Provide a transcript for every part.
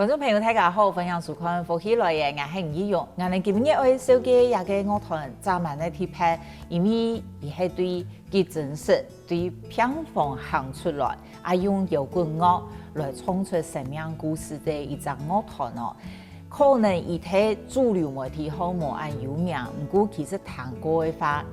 观众朋友大家好，分享收看福喜来嘅，我係吳依容。我哋今日為小嘅一個樂團專門嚟貼拍，因為伊係對佢真實、對平凡行出來，用搖滾樂來創出生命故事嘅一隻樂團哦。可能伊喺主流媒體好無按有名，不過其實彈過嘅話，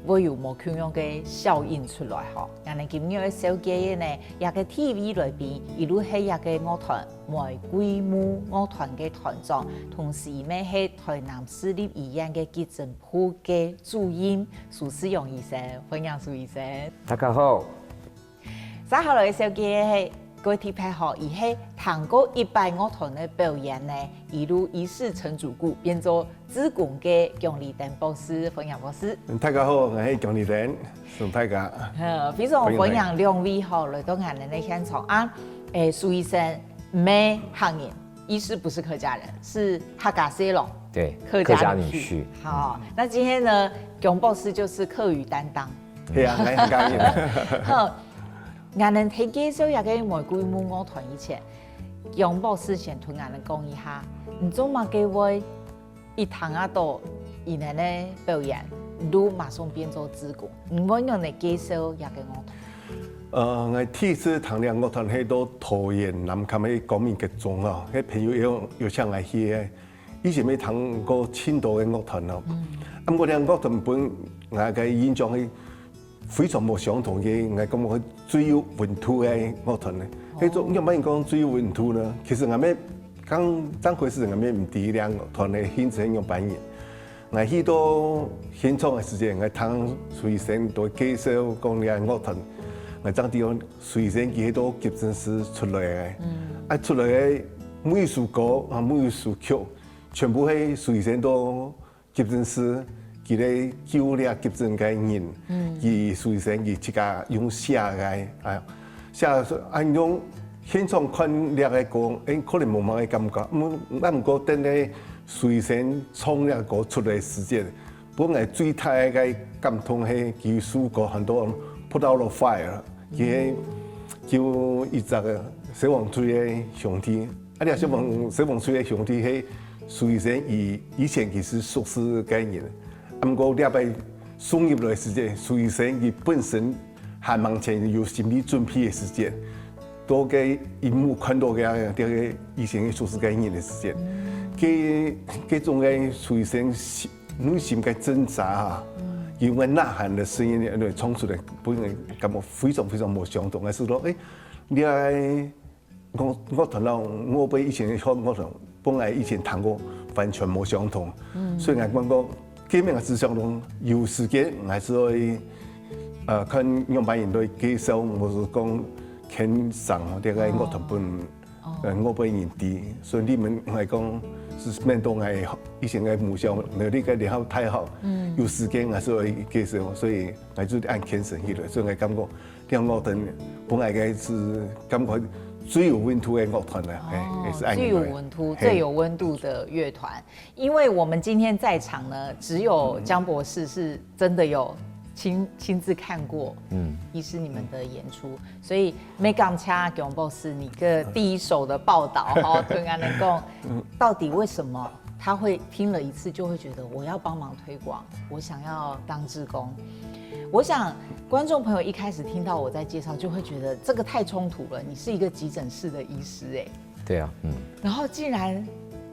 會有無同樣嘅效應出來嗬。我哋今日嘅小嘅呢，一個 TV 裏邊，一路係一個樂團。玫瑰木樂團嘅團長，同時咩係台南市立醫院嘅急診部嘅主任蘇世榮醫生，歡迎蘇醫生。大家好。接下來嘅小姐係各位貼拍學，而係彈過100樂團嘅表演呢，一路一世成主顧，變做自貢嘅姜立登博士，歡迎博士。大家好，我係姜立登，送大家。非常歡迎兩位學來到我哋嘅現場啊！蘇醫生。沒漢人，醫師不是客家人，是客家西龍，對，客家女婿。好，那今天呢，姜博士就是客語擔當。係啊，係客家人。好，我哋睇介紹一個玫瑰木樂團以前，姜博士先同我哋講一下，你做乜嘅會一堂啊到，而呢咧表演，都馬上變做自貢，唔會用嚟介紹一個樂團。我第一次彈兩樂團喺到桃園南崁嘅國民劇中啊，啲朋友有請我去嘅。以前未彈過青島嘅樂團咯，咁嗰兩樂團本我嘅印象係非常冇相同嘅，我感覺最有溫度嘅樂團咧。嗰種一般人講最有溫度呢，其實我咩剛開始我咩唔知兩樂團嘅形成樣扮演。我去到現場嘅時間，我聽隨身都介紹講兩樂團。我當地方隨身佢喺度急診室出來嘅，出來嘅每一首歌啊每一首曲，全部係隨身到急診室，佢哋救啲急診嘅人，佢隨身佢自家用寫嘅，寫按用現場看啲嘅歌，可能冇乜嘅感覺，唔過等你隨身唱啲歌出來時間，本來最大嘅感動係佢首歌很多。Put out the fire， 佢叫一隻嘅消防隊嘅兄弟，啲消防隊嘅兄弟係隨身以前佢是熟識嘅人，不過呢擺送入來時間，隨身佢本身還目前有心理準備嘅時間，多嘅熒幕看到嘅啲嘅以前嘅熟識嘅人嘅時間，佢種嘅隨身內心嘅掙扎啊。因為吶喊的聲音嚟唱出來，本人感覺非常非常冇相同嘅，是講你係我團啦，我比以前嘅樂團本來以前彈過完全冇相同，所以我感覺見面嘅只相同，有時間還是會看樣板人對介紹，我是講傾上啲嘅樂團本我比人啲，所以你們係講。是面對係以前嘅母校，你呢個你好太好，有時間還是會介紹，所以我就按虔誠去了。所以我感覺兩樂團本來嘅是感覺最有溫度嘅樂團啦，也是按最有溫度、最有溫度的樂團。因為我們今天在場呢，只有姜博士是真的有親自看過，醫師你們的演出，所以沒感謝姜博士你個第一手的報道，好，對我能夠到底為什麼他會聽了一次就會覺得我要幫忙推廣，我想要當志工。我想觀眾朋友一開始聽到我在介紹，就會覺得這個太衝突了，你是一個急診室的醫師哎，對啊，然後竟然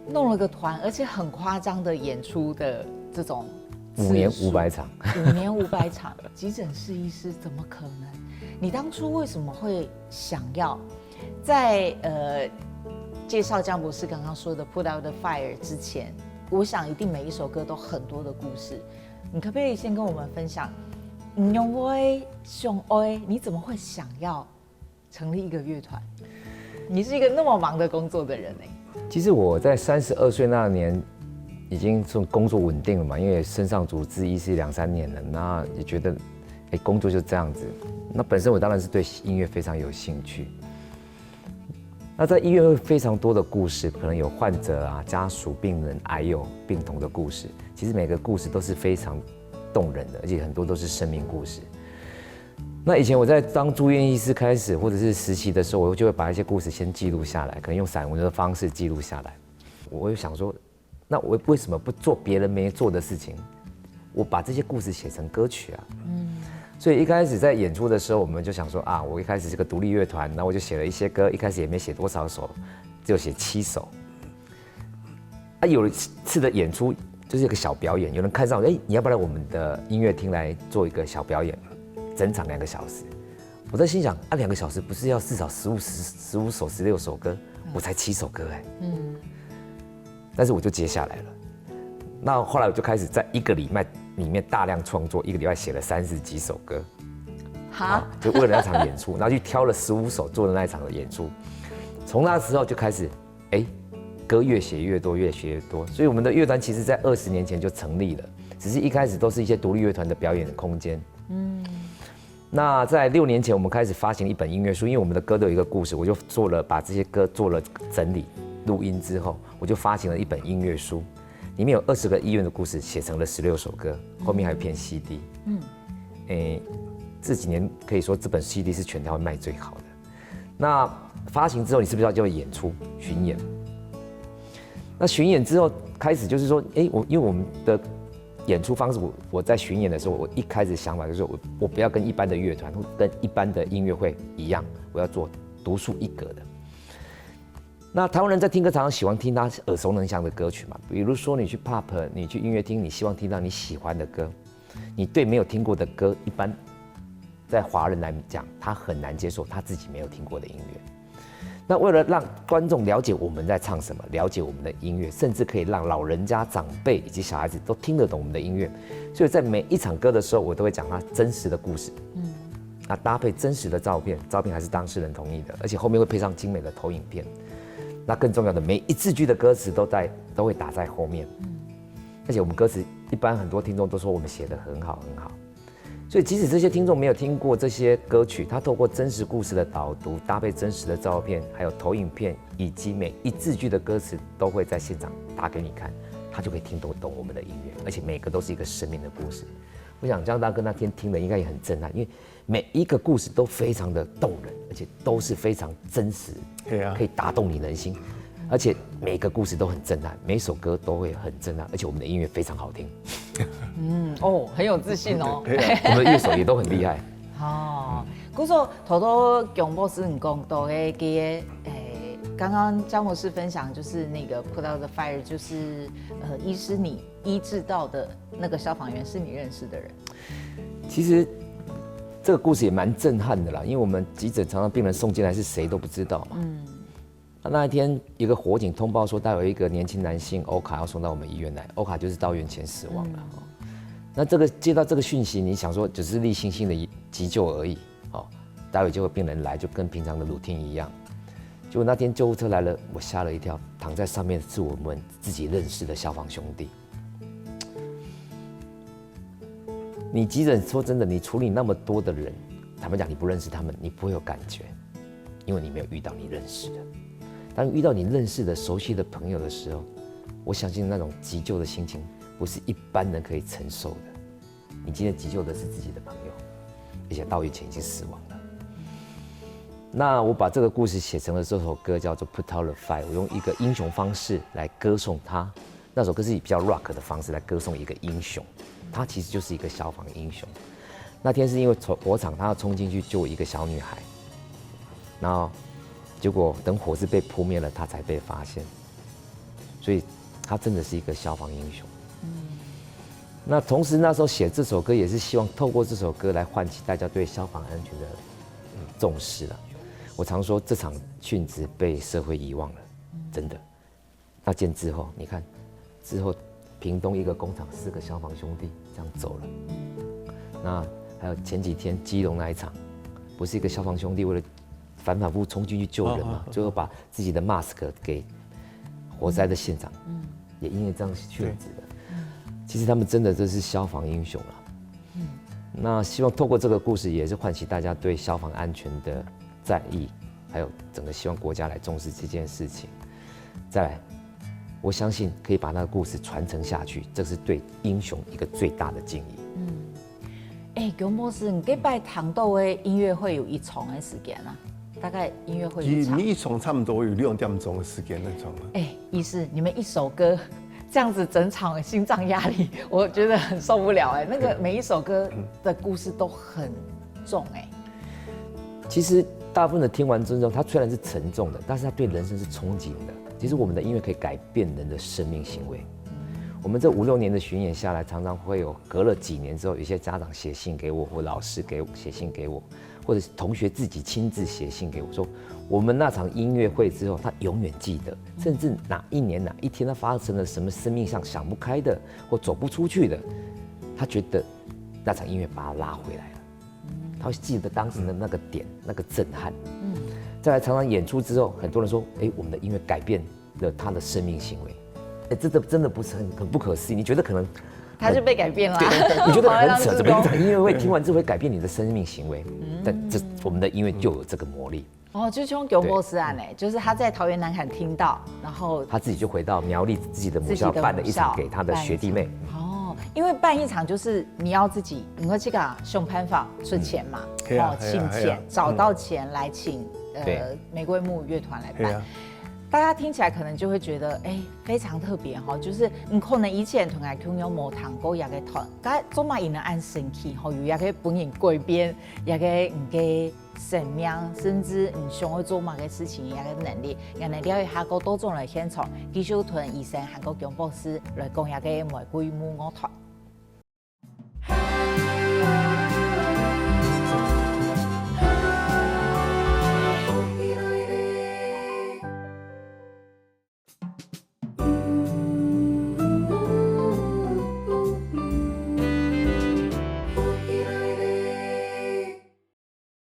弄了個團，而且很誇張的演出的這種。5年500場，5年500場，急診室醫師怎麼可能？你當初為什麼會想要在介紹姜博士剛剛說的《Put Out the Fire》之前，我想一定每一首歌都很多的故事。你可不可以先跟我們分享？你怎麼會想要成立一個樂團？你是一個那麼忙的工作的人哎。其實我在32歲那年。已經做工作穩定了嘛，因為身上主治醫師2、3年了，那也覺得，工作就這樣子。那本身我當然是對音樂非常有興趣。那在醫院會非常多的故事，可能有患者啊、家屬、病人、癌友、病童的故事。其實每個故事都是非常動人的，而且很多都是生命故事。那以前我在当住院医师开始，或者是实习的时候，我就会把一些故事先记录下来，可能用散文的方式记录下来。我就想说，那我为什么不做别人没做的事情？我把这些故事写成歌曲啊。所以一开始在演出的时候，我们就想说啊，我一开始是个独立乐团，然后我就写了一些歌，一开始也没写多少首，只有写7首。有一次的演出就是一个小表演，有人看上我，你要不要来我们的音乐厅来做一个小表演？整场2个小时。我在心想啊，2个小时不是要至少15首、16首歌，我才7首歌但是我就接下来了。那后来我就开始在1个礼拜里面大量创作，1个礼拜写了30几首歌。哈，就为了那场演出，然后去挑了15首做了那一场的演出。从那时候就开始，歌越写越多，越写越多。所以我们的乐团其实在20年前就成立了，只是一开始都是一些独立乐团的表演的空间。那在6年前，我们开始发行一本音乐书，因为我们的歌都有一个故事，我就把这些歌做了整理、录音之后，我就发行了一本音乐书，里面有20个医院的故事，写成了16首歌，后面还有片 CD。这几年可以说这本 CD 是全台湾卖最好的。那发行之后，你是不是就要演出巡演？那巡演之后开始就是说，因为我们的演出方式，我在巡演的时候，我一开始想法就是我不要跟一般的乐团或跟一般的音乐会一样，我要做独树一格的。那台湾人在听歌常常喜欢听他耳熟能详的歌曲嘛，比如说你去 pub， 你去音乐厅，你希望听到你喜欢的歌，你对没有听过的歌，一般在华人来讲，他很难接受他自己没有听过的音乐。那为了让观众了解我们在唱什么，了解我们的音乐，甚至可以让老人家、长辈以及小孩子都听得懂我们的音乐，所以在每一场歌的时候，我都会讲他真实的故事。那搭配真实的照片，照片还是当事人同意的，而且后面会配上精美的投影片。那更重要的，每一字句的歌词都会打在后面。而且我们歌词一般很多听众都说我们写得很好很好。所以，即使这些听众没有听过这些歌曲，他透过真实故事的导读，搭配真实的照片，还有投影片，以及每一字句的歌词，都会在现场打给你看，他就可以听懂我们的音乐，而且每个都是一个生命的故事。我想江大哥那天听的应该也很震撼，因为每一个故事都非常的动人，而且都是非常真实，可以打动你人心。而且每个故事都很震撼，每首歌都会很震撼，而且我们的音乐非常好听。很有自信哦。我们的乐手也都很厉害。故说头头强博士很讲到的个刚刚张博士分享就是那个 Put Out the Fire， 就是医师你医治到的那个消防员是你认识的人。其实这个故事也蛮震撼的啦，因为我们急诊常常病人送进来是谁都不知道嘛。那一天，一个火警通报说，他有一个年轻男性欧卡要送到我们医院来，欧卡就是到院前死亡了。那接到这个讯息，你想说只是例行性的急救而已，待会就会病人来，就跟平常的 routine 一样。结果那天救护车来了，我吓了一跳，躺在上面是我们自己认识的消防兄弟。你急诊说真的，你处理那么多的人，坦白讲，你不认识他们，你不会有感觉，因为你没有遇到你认识的。当遇到你认识的、熟悉的朋友的时候，我相信那种急救的心情不是一般人可以承受的。你今天急救的是自己的朋友，而且到院前已经死亡了。那我把这个故事写成了这首歌，叫做《Put Out the Fire》。我用一个英雄方式来歌颂他。那首歌是以比较 rock 的方式来歌颂一个英雄，他其实就是一个消防英雄。那天是因为火场，他要冲进去救一个小女孩，然后结果等火势被扑灭了，他才被发现，所以他真的是一个消防英雄。那同时那时候写这首歌也是希望透过这首歌来唤起大家对消防安全的重视了。我常说这场殉职被社会遗忘了，真的。那件之后，你看之后屏东一个工厂4个消防兄弟这样走了。那还有前几天基隆那一场，不是一个消防兄弟为了反复冲进去救人嘛，最后把自己的 mask 给火灾的现场，也因为这样殉职了。其实他们真的都是消防英雄了。那希望透过这个故事，也是唤起大家对消防安全的在意，还有整个希望国家来重视这件事情。再来，我相信可以把那个故事传承下去，这是对英雄一个最大的敬意。强博士，你这摆糖豆的音乐会有一场的时间啊？大概音乐会一场？一场差不多有2点钟的时间那种。医师，你们一首歌这样子整场的心脏压力，我觉得很受不了那个每一首歌的故事都很重其实大部分的听完之后，它虽然是沉重的，但是它对人生是憧憬的。其实我们的音乐可以改变人的生命行为。我们这5、6年的巡演下来，常常会有隔了几年之后，有些家长写信给我，或老师写信给我，或者是同学自己亲自写信给我说，我们那场音乐会之后，他永远记得，甚至哪一年哪一天他发生了什么生命上想不开的或走不出去的，他觉得那场音乐把他拉回来了，他会记得当时的那个点，那个震撼。再来常常演出之后，很多人说，我们的音乐改变了他的生命行为。这真的不是很不可思议？你觉得可能他就被改变了。你觉得很扯？怎么一场音乐会听完之后会改变你的生命行为？但我们的音乐就有这个魔力。就像强博士案就是他在桃园南崁听到，然后他自己就回到苗栗自己的母校办了一场给他的学弟妹。因为办一场就是你要自己，你会去个上班房出钱嘛，请钱找到钱来请玫瑰木乐团来办。大家听起来可能就会觉得，非常特别就是可能以前同来共有无谈过也个团，但做嘛也能按神奇有也个本人改变，也个个生命，甚至想要做嘛个事情也个能力，原来了解下个多种来现场，继续团医生韩国强博士来讲也个玫瑰木乐团。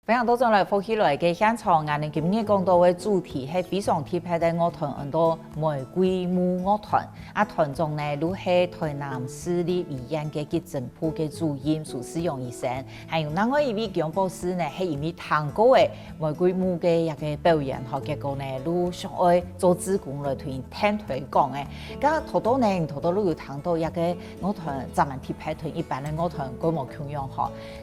非常多种来复起来嘅现场，我哋今日讲到嘅主题係非常特別嘅樂團，很多玫瑰木樂團。團中呢，都係台南市立醫院嘅急診部嘅主任蘇世勇醫生，還有另外一位強博士呢，係一位彈過嘅玫瑰木嘅一個表演，結果呢，都想愛做志工來推廣嘅。咁好多呢，都有彈到一個樂團，專門特別團一般嘅樂團規模共用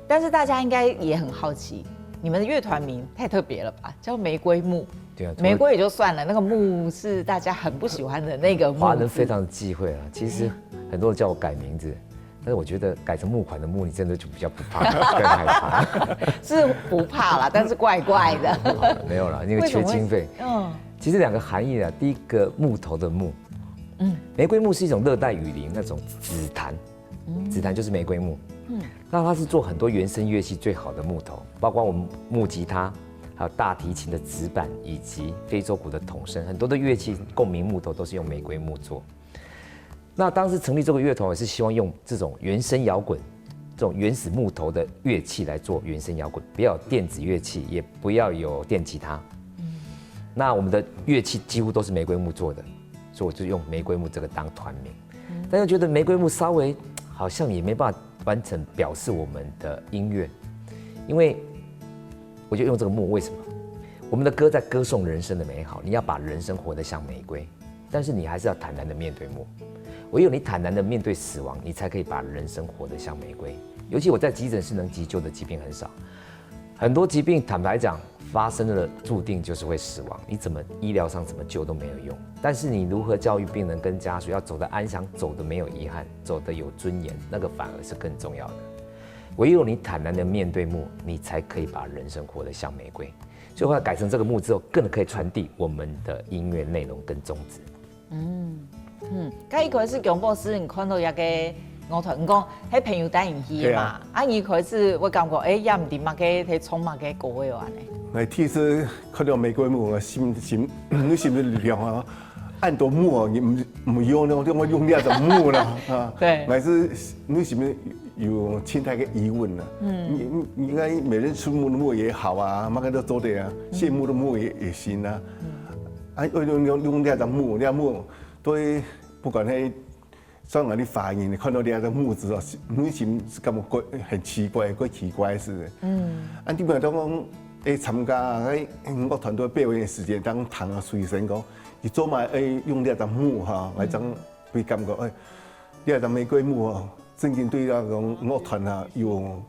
但是大家應該也很好奇。你們的樂團名太特別了吧？叫玫瑰木。對啊，玫瑰也就算了，那個木是大家很不喜歡的那個木。華人非常忌諱啊，其實很多人叫我改名字，但是我覺得改成木款的木，你真的就比較不怕，更害怕。是不怕啦，但是怪怪的。沒有啦，因為缺經費。其實兩個含義啊，第一個木頭的木，玫瑰木是一種熱帶雨林那種紫檀，紫檀就是玫瑰木。那它是做很多原声樂器最好的木頭，包括我們木吉他，還有大提琴的指板，以及非洲鼓的筒聲，很多的樂器共鳴木頭都是用玫瑰木做。那當時成立這個樂團，也是希望用這種原聲搖滾，這種原始木頭的樂器來做原聲搖滾，不要有電子樂器，也不要有電吉他。那我們的樂器幾乎都是玫瑰木做的，所以我就用玫瑰木這個當團名。但又覺得玫瑰木稍微好像也沒辦法完成表示我們的音樂，因為我就用這個木，為什麼？我們的歌在歌頌人生的美好，你要把人生活得像玫瑰，但是你還是要坦然的面對木。唯有你坦然的面對死亡，你才可以把人生活得像玫瑰。尤其我在急診室能急救的疾病很少，很多疾病坦白講發生了注定就是會死亡，你怎麼醫療上怎麼救都沒有用。但是你如何教育病人跟家屬要走得安詳，走得沒有遺憾，走得有尊嚴，那個反而是更重要的。唯有你坦然的面對木，你才可以把人生活得像玫瑰。所以後來改成這個木之後，更可以傳遞我們的音樂內容跟宗旨。咁一開始強博士，你看到一個樂團，你講係朋友帶你去嘛？一開始我感覺也唔掂嘛，佢充滿嘅歌嘅話呢。第一次看到玫瑰木，我心你心的力量啊！按到木啊，你唔用那種用那種木啦啊。對。還是你心裡有心態嘅疑問啦。你應該每人出木的木也好啊，乜嘢都做得啊，謝木的木也行啊。用那種木，那木對不管係上哪裡發現，你看到那種木字啊，你心是感覺很奇怪，怪奇怪似的。基本上講。參加喺樂團隊表演嘅時間，當彈啊隨身講，你做埋用呢一隻木嚇嚟整，會感覺呢一隻玫瑰木啊，真正對那種樂團啊有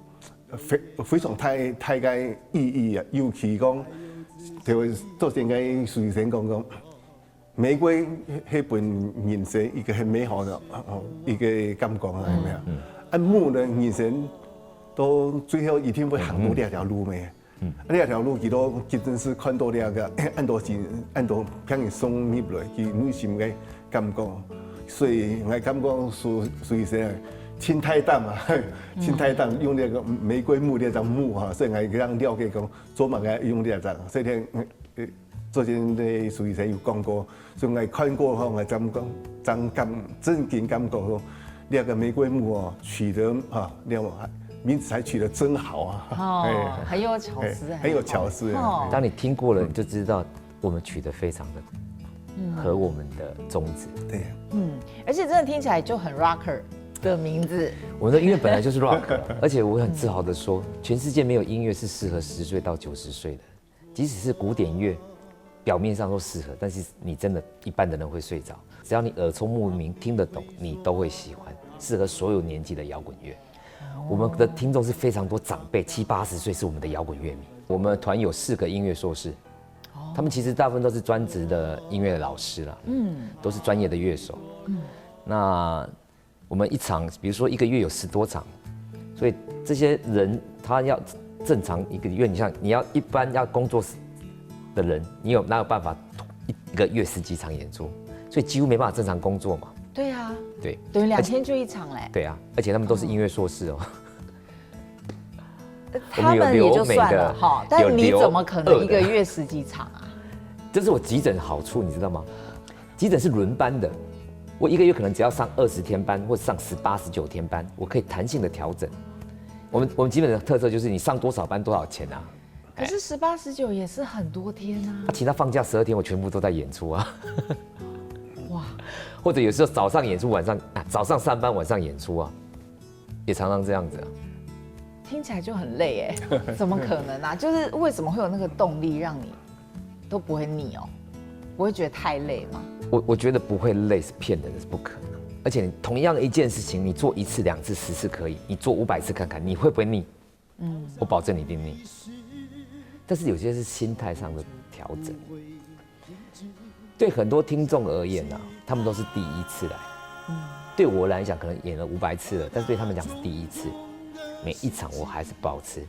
非常太个意义啊，尤其讲，就昨天个徐先讲，玫瑰迄份人生一个很美好的一个感觉啊，系咪啊？木呢人生到最后一定会行到这条路咩？这条路，佢都真是看到了个按照向你送入来，佢内心嘅感觉，所以我感觉所以说，青苔蛋嘛，青苔蛋用那个玫瑰木那张木哈，所以我让了解讲，做嘛个用那张，所以天昨天的所以说有讲过，所以我看过后，我真经感觉说，那个玫瑰木哦，取得哈，那名字还取得真好啊！哦，很有巧思，很有巧思。当你听过了，你就知道我们取得非常的合我们的宗旨。对，而且真的听起来就很 rocker 的名字。我们的音乐本来就是 rock， 而且我很自豪的说，全世界没有音乐是适合10岁到90岁的，即使是古典乐，表面上都适合，但是你真的一般的人会睡着，只要你耳聪目明，听得懂，你都会喜欢，适合所有年纪的摇滚乐。我们的听众是非常多长辈，70、80岁是我们的摇滚乐迷。我们团有4个音乐硕士，他们其实大部分都是专职的音乐老师啦，都是专业的乐手。那我们一场，比如说1个月有10多场，所以这些人他要正常1个月，你要一般要工作的人，哪有办法1个月10几场演出？所以几乎没办法正常工作嘛。对啊，对，等于2天就1场嘞。对啊，而且他们都是音乐硕士哦。他们也就算了哈，但你怎么可能1个月10几场啊？这是我急诊的好处，你知道吗？急诊是轮班的，我1个月可能只要上20天班，或者上18、19天班，我可以弹性的调整。我们基本的特色就是你上多少班多少钱啊？可是18、19也是很多天啊。其他放假12天，我全部都在演出啊。哇！或者有时候早上演出，早上上班，晚上演出啊，也常常这样子啊。听起来就很累哎，怎么可能啊？就是为什么会有那个动力让你都不会腻哦？不会觉得太累吗？我觉得不会累是骗人的，是不可能。而且同样一件事情，你做1次、2次、10次可以，你做500次看看，你会不会腻？我保证你一定腻。但是有些是心态上的调整。对很多听众而言呢，他们都是第1次来。对我来讲，可能演了500次了，但是对他们讲是第1次。每一场我还是保持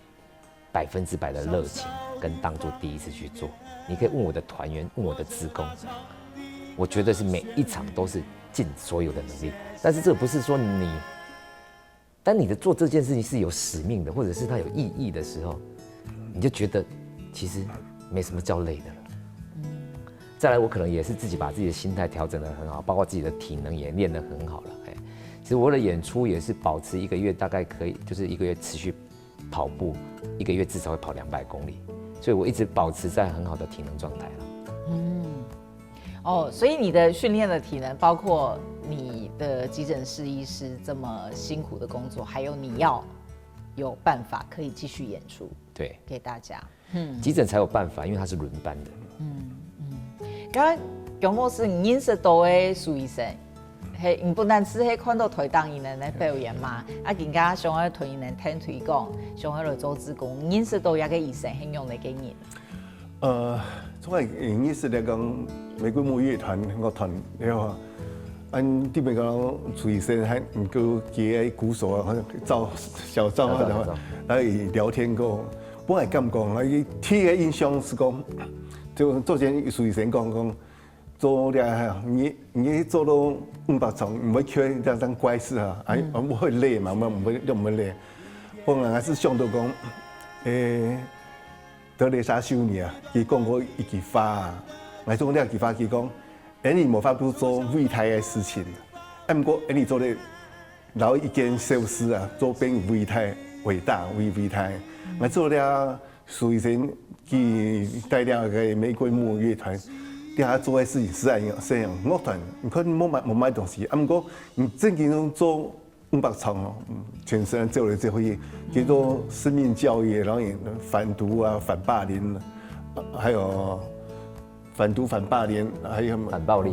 100%的热情，跟当做第1次去做。你可以问我的团员，问我的志工，我觉得是每一场都是尽所有的能力。但是这不是说当你的做这件事情是有使命的，或者是它有意义的时候，你就觉得其实没什么叫累的了。再来，我可能也是自己把自己的心态调整得很好，包括自己的体能也练得很好了。其实我的演出也是保持1个月，大概可以就是1个月持续跑步，1个月至少会跑200公里，所以我一直保持在很好的体能状态了。所以你的训练的体能，包括你的急诊室医师这么辛苦的工作，还有你要有办法可以继续演出，对，给大家。急诊才有办法，因为它是轮班的。刚刚杨博士，你认识多的苏医生？唔不但是看到台东艺人来表演嘛，更加上海团艺人听推广，上海来做志工，认识到一个医生很用的经验。从来认识嚟講，玫瑰木樂團樂團，你話按啲咪講徐醫生喺唔夠嘅鼓手啊，小趙啊，嚟聊天過，我係咁講，我第一個印象是講，就昨天徐醫生講。做了你做到500場，唔會缺這樣怪事啊！我唔會累嘛，唔會累。我硬係是想到講，德雷莎修女啊，佢講過一句話啊，我做呢句話佢講，你冇法度做偉大嘅事情，不過你做咧留一件小事啊，做變偉大。我做了蘇醫生，佢帶了個玫瑰木樂團。底下做嘅事情是這樣，樂團你看冇買東西，不過你正經做500場哦，全身做了這回叫做生命教育，然後反毒啊、反霸凌，還有反毒、反霸凌，還有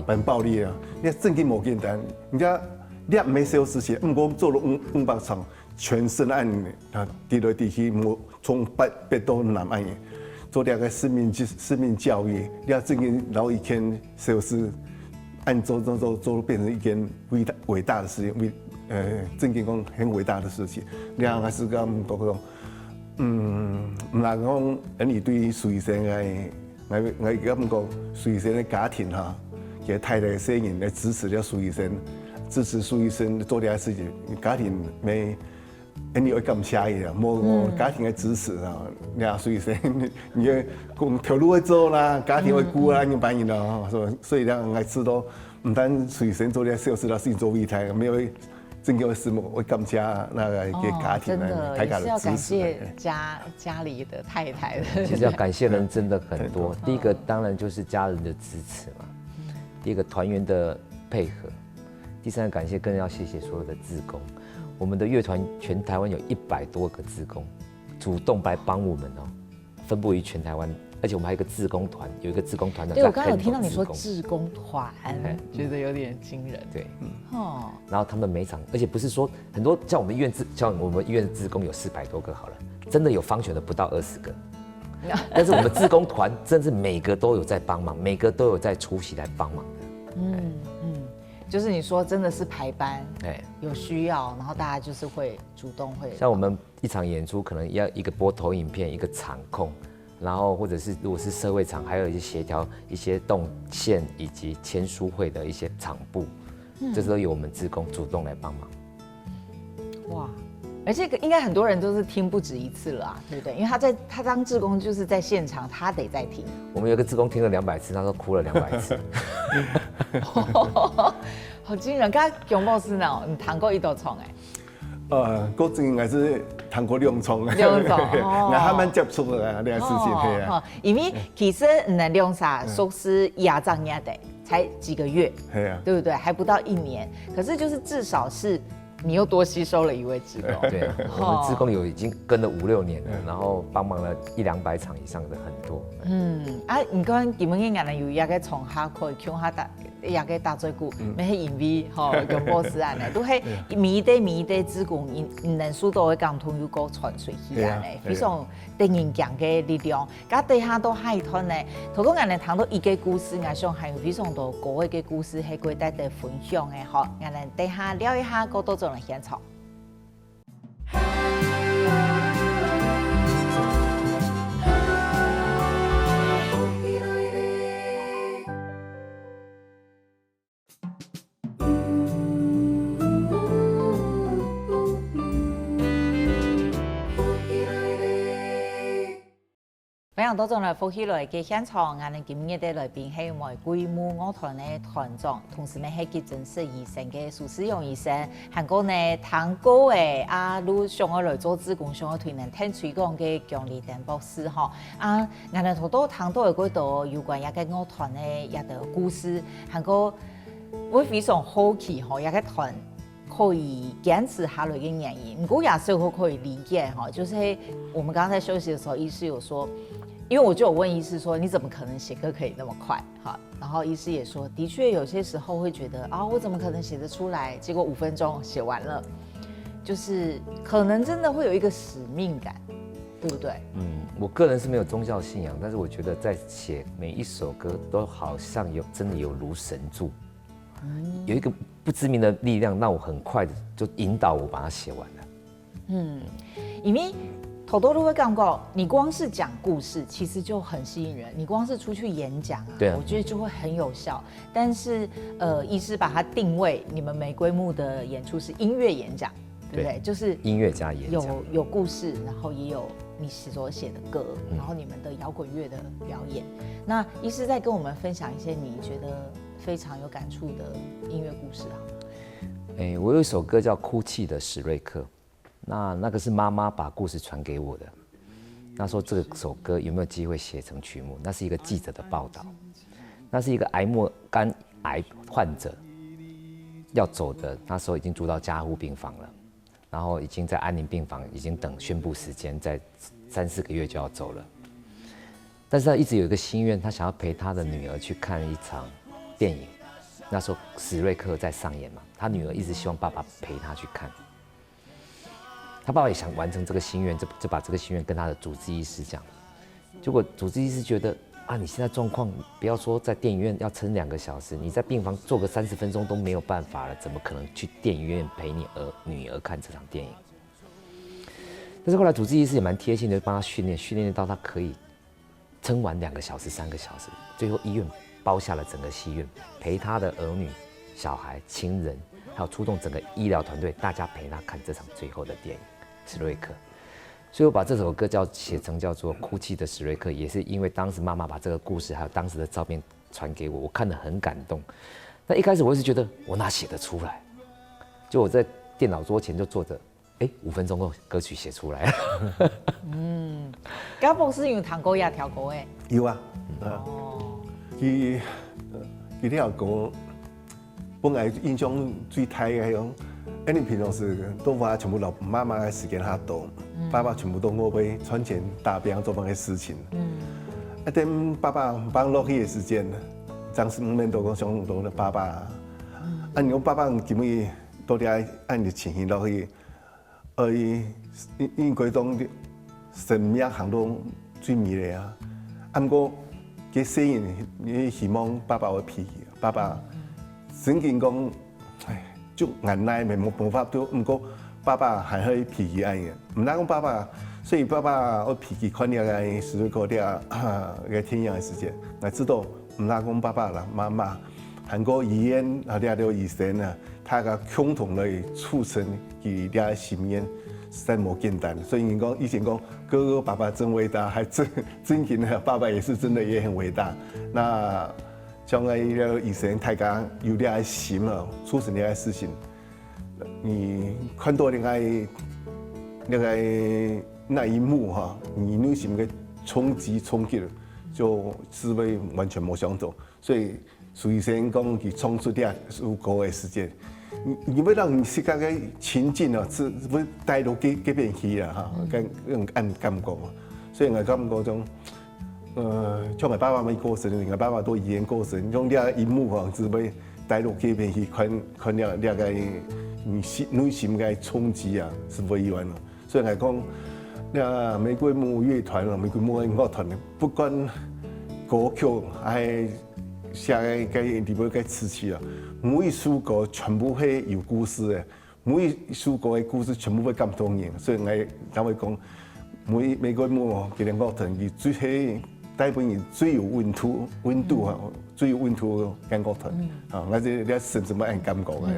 反暴力啊！你正經冇簡單，人家你唔係小事情，不過做了500場，全省岸啊，地雷地区从北到南岸，做两个市民教育，要正经老以前就是按做变成一件伟大的事情，正经讲很伟大的事情。然后还是讲讲，唔能讲，你对随身我感觉随身的家庭哈，也太太声音来支持了随身，支持随身做点事情，家庭没。你要感谢伊啦，无家庭的支持啊，俩随身，你讲条路会走啦，家庭会顾啦，你办伊啦，所以两个知道，唔单随身做点小事啦，事情做未台，没有真个事物会感谢那个给家庭的，大家的支持。也是要感谢家里的太太的。其实要感谢人真的很多，第一个当然就是家人的支持嘛，第一个团员的配合，第三个感谢更要谢谢所有的志工。我们的乐团全台湾有100多个志工，主动来帮我们哦，分布于全台湾，而且我们还有一个志工团，有一个志工团长。对，我刚刚有听到你说志工团，觉得有点惊人。对，然后他们每场，而且不是说很多，像我们医院的志工有400多个好了，真的有方选的不到20个，但是我们志工团真是每个都有在帮忙，每个都有在出席来帮忙的。就是你说真的是排班，有需要，然后大家就是会主动会。像我们一场演出，可能要一个播投影片，一个场控，然后或者是如果是社会场，还有一些协调一些动线以及签书会的一些场部，这都由我们志工主动来帮忙。哇！而且应该很多人都是听不止一次了啊，对不对？因为他当志工就是在现场，他得再听。我们有个志工听了200次，他说哭了200次。好惊人！刚刚熊博士呢，你谈过一道床我真应该是谈过2床。2床，我还蛮接触的啊，这个事情对啊。因为其实能量啥，说是压胀压的，才几个月，对不对？还不到1年，可是就是至少是。你又多吸收了一位志工，对，我们志工已经跟了5、6年了，然后帮忙了100-200场以上的很多。你讲基本上有也个从下可以向下打，也个打最久，没因为用博士安尼，都系每代志工，人数都会共同有个传出去安尼，非常令人强嘅力量。甲底下都海团呢，头讲安尼谈到一个故事，我想还有非常多个一个故事系可以带来分享嘅，好，我哋底下聊一下个多种的现场。非常多种来福喜来嘅现场，我哋今日的来宾係我规模樂團的團長，同時呢係急診室醫生嘅蘇思榮醫生，韓國呢談過嘅路上我來做志工，上我推能聽推廣嘅姜立登博士嗬，我哋好多談到嘅嗰度有關一個樂團嘅一個故事，韓國我非常好奇嗬，一個團可以堅持下來嘅原因，不過也是可以理解哈，就是我們剛才休息的時候，醫師有說。因為我就有問醫師說，你怎麼可能寫歌可以那麼快？哈，然後醫師也說，的確有些時候會覺得我怎麼可能寫得出來？結果5分鐘寫完了，就是可能真的會有一個使命感，對不對？我個人是沒有宗教信仰，但是我覺得在寫每一首歌都好像真的有如神助，有一個不知名的力量，讓我很快的就引導我把它寫完了。因為頭多都會感覺，你光是講故事，其實就很吸引人。你光是出去演講我覺得就會很有效。但是，醫師把它定位，你們玫瑰木的演出是音樂演講，對不對？就是音樂加演講，有故事，然後也有你所寫的歌，然後你們的搖滾樂的表演。那醫師再跟我們分享一些你覺得非常有感觸的音樂故事好嗎？我有一首歌叫《哭泣的史瑞克》。那個是媽媽把故事傳給我的，那說這首歌有沒有機會寫成曲目？那是一個記者的報道，那是一個肝癌患者要走的，那時候已經住到加護病房了，然後已經在安寧病房，已經等宣布時間，在3-4個月就要走了。但是他一直有一個心願，他想要陪他的女兒去看一場電影。那時候史瑞克在上演嘛，他女兒一直希望爸爸陪他去看。他爸爸也想完成这个心愿，就把这个心愿跟他的主治医师讲。结果主治医师觉得啊，你现在状况，不要说在电影院要撑2个小时，你在病房坐个30分钟都没有办法了，怎么可能去电影院陪你女儿看这场电影？但是后来主治医师也蛮贴心的，帮他训练到他可以撑完2个小时、3个小时。最后医院包下了整个戏院，陪他的儿女、小孩、亲人，还有出动整个医疗团队，大家陪他看这场最后的电影《史瑞克》。所以我把这首歌写成叫做《哭泣的史瑞克》，也是因为当时妈妈把这个故事还有当时的照片传给我，我看得很感动。但一开始我一直觉得我哪写得出来？就我在电脑桌前就坐着，5分钟后歌曲写出来了。敢无是用弹歌也跳歌的？有啊，哦，佢條歌本來印象最大嘅係講，你平常時都話全部落媽媽嘅時間下多，爸爸全部都我為賺錢打拼做乜嘅事情。等爸爸幫落去嘅時間，當時唔免都講想到了爸爸。你講爸爸基本到底按你情形落去，因嗰種生命行到最美麗啊。不過佢細人，你希望爸爸會脾氣，爸爸曾經講，就眼內咪冇法度，不過爸爸還係脾氣硬嘅。唔單講爸爸，所以爸爸我脾氣看了個是嗰啲個天陽嘅時間，我知道唔單講爸爸啦，媽媽，韓國醫院啊啲個醫生啊，他個共同來促成佢啲心願。實在冇簡單，所以你講以前講哥哥爸爸真偉大，還真嘅爸爸也是真的也很偉大。那將來個醫生大家有啲心啊，促成啲事情，你看到那一幕哈，你內心嘅衝擊，就思維完全冇想到。所以蘇醫生講佢創出啲首歌嘅時間。你要讓世界嘅情境啊，是不帶到幾邊去啊？哈，按感覺啊，所以我感覺種，像我爸爸沒過身，我爸爸都醫院過身，用啲一幕啊，是不帶到幾邊去看了個你內心嘅衝擊啊，是不一樣咯。所以我講，玫瑰木樂團啊，玫瑰木樂團，不管歌曲係寫嘅裏邊嘅詞詞啊。每一首歌全部係有故事嘅，每一首歌嘅故事全部會感動人，所以我會講，每個幕佢哋樂團佢最係帶俾人最有溫度啊，最有溫度嘅樂團啊，我哋啲甚至冇人感覺嘅。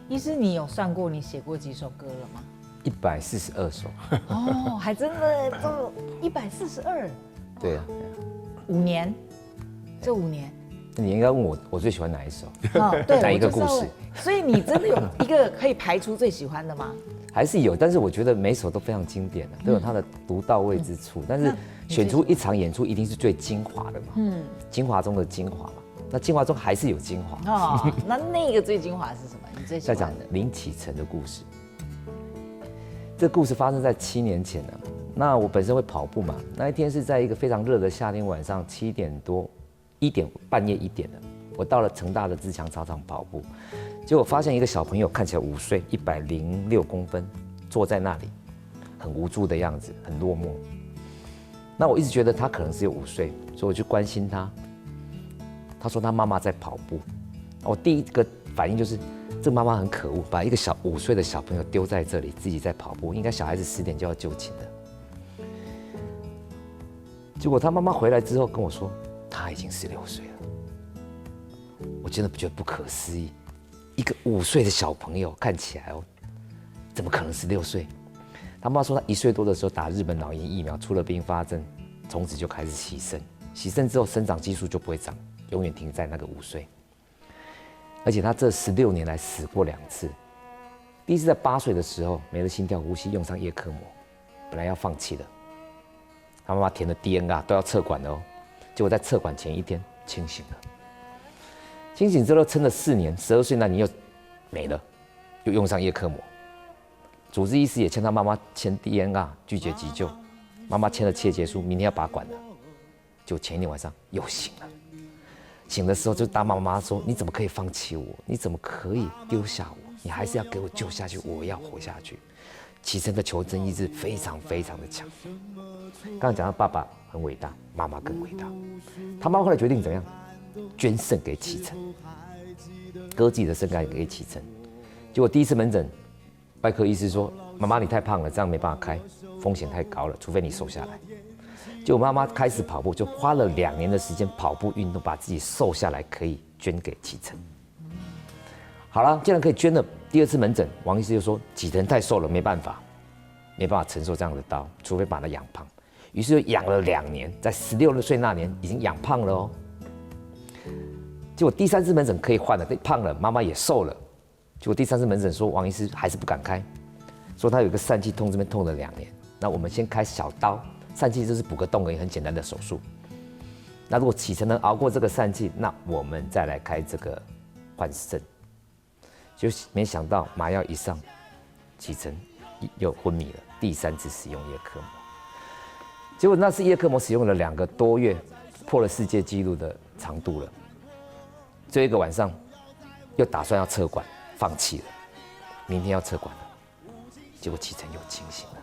醫師，你有算過你寫過幾首歌了嗎？142首。哦，還真的都142。對啊。5年，這5年。你應該問我最喜歡哪一首？對，哪一個故事？所以你真的有一個可以排出最喜歡的嗎？還是有，但是我覺得每一首都非常經典的，都有它的獨到位之處。但是選出一場演出一定是最精華的嘛，精華中的精華嘛。那精華中還是有精華。哦，那個最精華是什麼？你最喜歡的？在講林啟程的故事。這個故事發生在7年前了。那我本身會跑步嘛，那一天是在一個非常熱的夏天晚上7點多。半夜1點了，我到了成大的自強操場跑步，結果發現一個小朋友看起來5歲，106公分，坐在那裡，很無助的樣子，很落寞。那我一直覺得他可能是有5歲，所以我去關心他。他說他媽媽在跑步，我第一個反應就是，這個媽媽很可惡，把一個5歲的小朋友丟在這裡，自己在跑步，應該小孩子10點就要就寢的。結果他媽媽回來之後跟我說，他已經16歲了，我真的覺得不可思議。一個5歲的小朋友看起來哦，怎麼可能16歲？他媽說他1歲多的時候打日本腦炎疫苗，出了併發症，從此就開始洗腎。洗腎之後生長激素就不會長，永遠停在那個5歲。而且他這16年來死過2次，第一次在8歲的時候沒了心跳呼吸，用上葉克膜，本來要放棄的。他媽媽填了 DNA 都要測管的哦。結果在測管前1天清醒了，清醒之後撐了4年，12歲那年又沒了，又用上葉克膜。主治醫師也勸他媽媽簽 DNR 拒絕急救，媽媽簽了切結書，明天要拔管了。就前一天晚上又醒了，醒的時候就大罵媽媽說：“你怎麼可以放棄我？你怎麼可以丟下我？你還是要給我救下去，我要活下去。”启程的求生意志非常非常的强。刚刚讲到爸爸很伟大，妈妈更伟大。他妈妈后来决定怎么样？捐肾给启程，割自己的肾肝给启程。结果第一次门诊，外科医师说：“妈妈你太胖了，这样没办法开，风险太高了，除非你瘦下来。”结果妈妈开始跑步，就花了2年的时间跑步运动，把自己瘦下来，可以捐给启程。好了，既然可以捐了，第2次门诊，王医师就说启程太瘦了，没办法承受这样的刀，除非把他养胖。于是就养了2年，在16岁那年已经养胖了哦。结果第3次门诊可以换了，胖了，妈妈也瘦了。结果第3次门诊说王医师还是不敢开，说他有一个疝气痛，这边痛了2年。那我们先开小刀，疝气就是补个洞而已，很简单的手术。那如果启程能熬过这个疝气，那我们再来开这个换肾。就没想到麻药一上，启程又昏迷了。第3次使用叶克膜，结果那次叶克膜使用了2个多月，破了世界纪录的长度了。最后一个晚上，又打算要撤管，放弃了。明天要撤管了，结果启程又清醒了。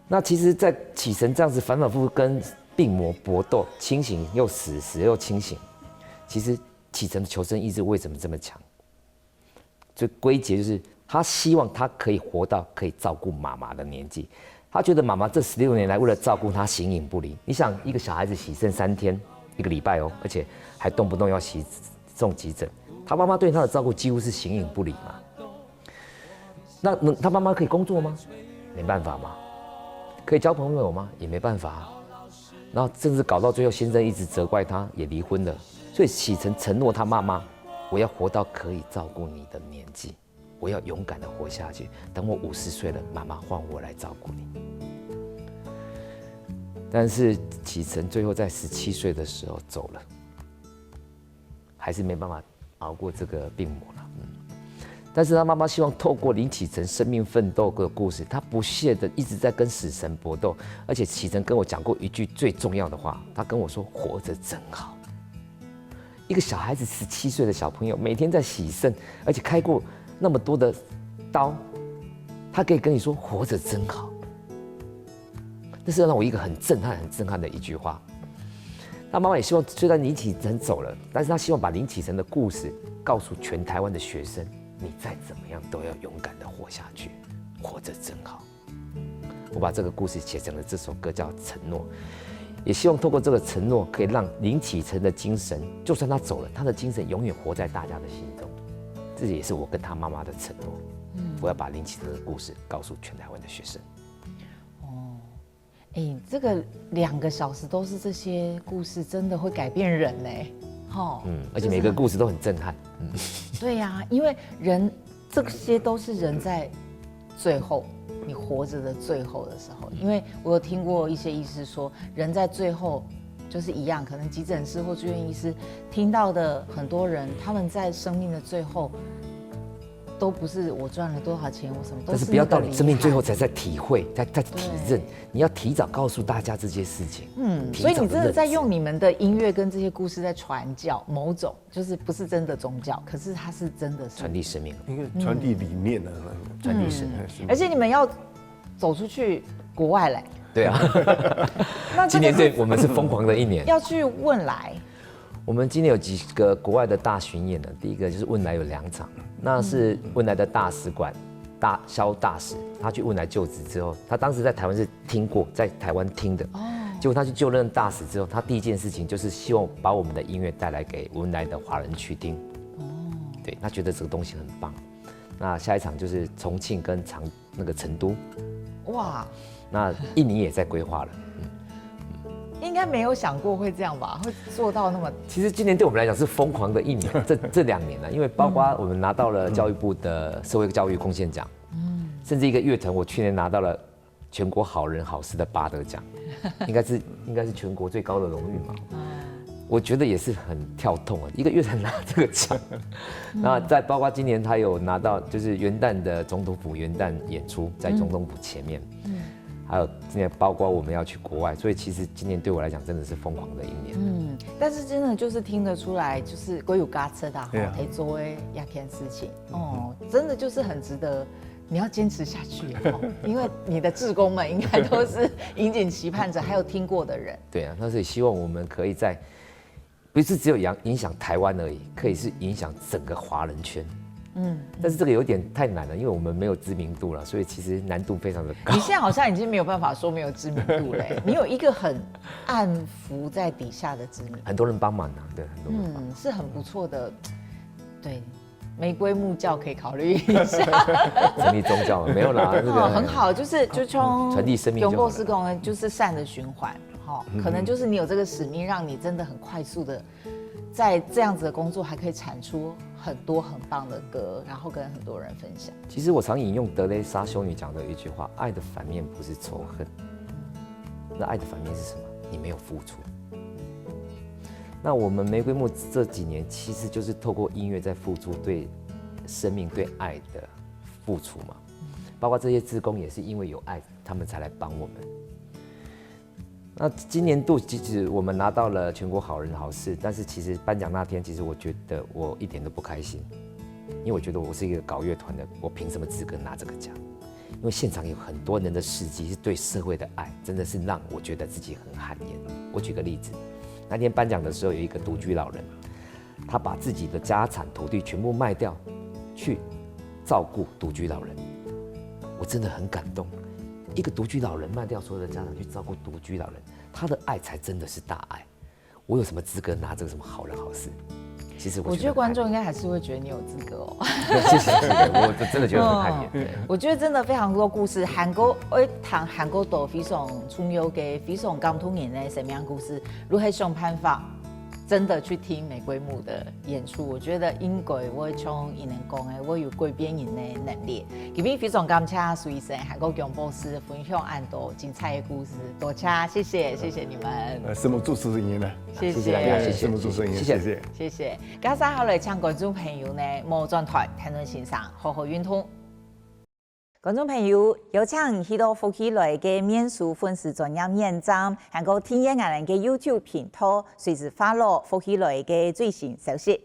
那其实，在启程这样子反反复复跟病魔搏斗，清醒又死，死又清醒，其实启程的求生意志为什么这么强？最归结就是他希望他可以活到可以照顾妈妈的年纪。他觉得妈妈这16年来为了照顾他形影不离。你想，一个小孩子洗肾3天，1个礼拜哦，而且还动不动要送急诊，他妈妈对他的照顾几乎是形影不离嘛。那他妈妈可以工作吗？没办法嘛。可以交朋友吗？也没办法啊。然后甚至搞到最后，先生一直责怪他，也离婚了。所以启程承诺他妈妈：“我要活到可以照顾你的年纪，我要勇敢的活下去。等我50岁了，妈妈换我来照顾你。”但是启程最后在17岁的时候走了，还是没办法熬过这个病魔了。但是他妈妈希望透过林启程生命奋斗的故事，他不懈的一直在跟死神搏斗。而且启程跟我讲过一句最重要的话，他跟我说：“活着真好。”一个小孩子17岁的小朋友，每天在洗肾，而且开过那么多的刀，他可以跟你说：“活着真好。”那是让我一个很震撼的一句话。他妈妈也希望，虽然林启程走了，但是他希望把林启程的故事告诉全台湾的学生。你再怎么样都要勇敢的活下去，活着真好。我把这个故事写成了这首歌，叫《承诺》，也希望透过这个承诺，可以让林启程的精神，就算他走了，他的精神永远活在大家的心中。这也是我跟他妈妈的承诺。我要把林启程的故事告诉全台湾的学生。这个2个小时都是这些故事，真的会改变人嘞。而且每个故事都很震撼。对呀，因为人这些都是人在最后，你活着的最后的时候。因为我有听过一些医师说，人在最后就是一样，可能急诊室或住院医师听到的很多人，他们在生命的最后，都不是我赚了多少钱，我什么都是。但是不要到你生命最后才在体会，在体认，你要提早告诉大家这些事情。所以你真的在用你们的音乐跟这些故事在传教，某种就是不是真的宗教，可是它是真的传递生命，应该传递理念啊，传递生命。而且你们要走出去国外嘞。对啊。那今年对我们是疯狂的1年。要去汶莱。我们今年有几个国外的大巡演呢？第一个就是汶莱有2场，那是汶莱的大使馆萧大使，他去汶莱就职之后，他当时在台湾是听过，在台湾听的，结果他去就任大使之后，他第一件事情就是希望把我们的音乐带来给汶莱的华人区听，对，他觉得这个东西很棒。那下一场就是重庆跟成都，哇，那印尼也在规划了。应该没有想过会这样吧？会做到那么……其实今年对我们来讲是疯狂的1年，这2年了，因为包括我们拿到了教育部的社会教育贡献奖，甚至一个乐团，我去年拿到了全国好人好事的8得奖，应该是全国最高的荣誉嘛。我觉得也是很跳痛啊，一个乐团拿这个奖，那再包括今年他有拿到就是元旦的总统府元旦演出，在总统府前面。还有今年包括我们要去国外，所以其实今年对我来讲真的是疯狂的1年。但是真的就是听得出来，就是国有嘎车的可以作为一件事情真的就是很值得你要坚持下去哦，因为你的志工们应该都是引颈期盼着，还有听过的人。对啊，那所以希望我们可以在，不是只有影响台湾而已，可以是影响整个华人圈。但是这个有点太难了，因为我们没有知名度了，所以其实难度非常的高。你现在好像已经没有办法说没有知名度嘞，你有一个很暗伏在底下的知名度，很多人帮忙啊，对，很多人帮忙。是很不错的。对，玫瑰木教可以考虑一下。成立宗教没有啦，这个很好，就从传递生命就好了永过施工就是善的循环，可能就是你有这个使命，让你真的很快速的在这样子的工作，还可以产出很多很棒的歌，然后跟很多人分享。其实我常引用德蕾莎修女讲的一句话：爱的反面不是仇恨，那爱的反面是什么？你没有付出。那我们玫瑰木这几年其实就是透过音乐在付出对生命、对爱的付出嘛，包括这些志工也是因为有爱，他们才来帮我们。那今年度其实我们拿到了全国好人好事，但是其实颁奖那天，其实我觉得我一点都不开心，因为我觉得我是一个搞乐团的，我凭什么资格拿这个奖？因为现场有很多人的事迹是对社会的爱，真的是让我觉得自己很汗颜。我举个例子，那天颁奖的时候，有一个独居老人，他把自己的家产土地全部卖掉，去照顾独居老人，我真的很感动。一个独居老人卖掉所有的家产去照顾独居老人，他的爱才真的是大爱。我有什么资格拿这个什么好人好事？其实我觉得观众应该还是会觉得你有资格哦。谢谢，我真的觉得很汗颜。我觉得真的非常多故事，韩国一堂韩国都非常重要嘅，非常感动人的什么样故事，如何想办法真的去听玫瑰木的演出，我觉得应该我像伊能讲的，我有改变人的能力。今天非常感谢苏医生、韩国强博士分享很多精彩的故事，多谢谢你们。什么主持人呢？谢谢大家，谢谢什么主持人？谢谢。谢谢。加上好来请观众朋友呢，莫转台谈论欣赏，好好运通。观众朋友，有请许多福起來嘅面書粉絲專業網站，還有天野藝人嘅 YouTube 頻道，隨時發落福起來嘅最新消息。